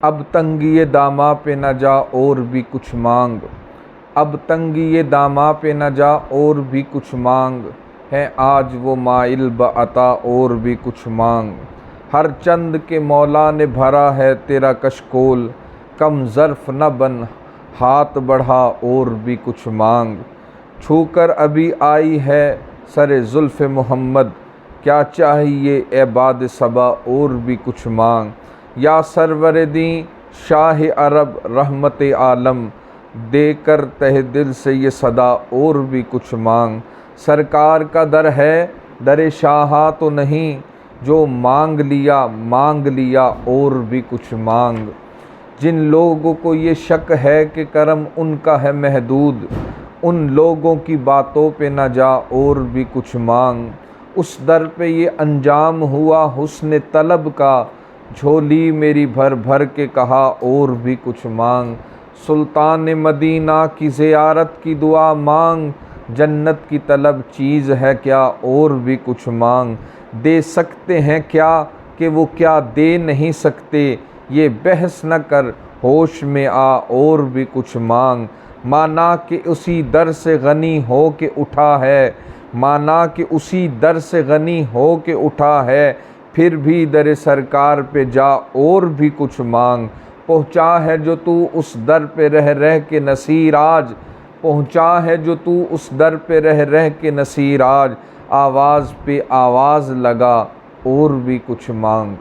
اب تنگی داماں پہ نہ جا اور بھی کچھ مانگ، اب تنگی داماں پہ نہ جا اور بھی کچھ مانگ، ہے آج وہ مائل بعطا اور بھی کچھ مانگ۔ ہر چند کے مولا نے بھرا ہے تیرا کشکول، کم ظرف نہ بن ہاتھ بڑھا اور بھی کچھ مانگ۔ چھو کر ابھی آئی ہے سر زلف محمد، کیا چاہیے اے باد صبا اور بھی کچھ مانگ۔ یا سرور دیں شاہ عرب رحمت عالم، دے کر تہ دل سے یہ صدا اور بھی کچھ مانگ۔ سرکار کا در ہے در شاہاں تو نہیں، جو مانگ لیا اور بھی کچھ مانگ۔ جن لوگوں کو یہ شک ہے کہ کرم ان کا ہے محدود، ان لوگوں کی باتوں پہ نہ جا اور بھی کچھ مانگ۔ اس در پہ یہ انجام ہوا حسن طلب کا، جھولی میری بھر بھر کے کہا اور بھی کچھ مانگ۔ سلطان مدینہ کی زیارت کی دعا مانگ، جنت کی طلب چیز ہے کیا اور بھی کچھ مانگ۔ دے سکتے ہیں کیا کہ وہ کیا دے نہیں سکتے، یہ بحث نہ کر ہوش میں آ اور بھی کچھ مانگ۔ مانا کہ اسی در سے غنی ہو کے اٹھا ہے، مانا کہ اسی در سے غنی ہو کے اٹھا ہے، پھر بھی در سرکار پہ جا اور بھی کچھ مانگ۔ پہنچا ہے جو تو اس در پہ رہ رہ کے نصیر آج، پہنچا ہے جو تو اس در پہ رہ رہ کے نصیر آج، آواز پہ آواز لگا اور بھی کچھ مانگ۔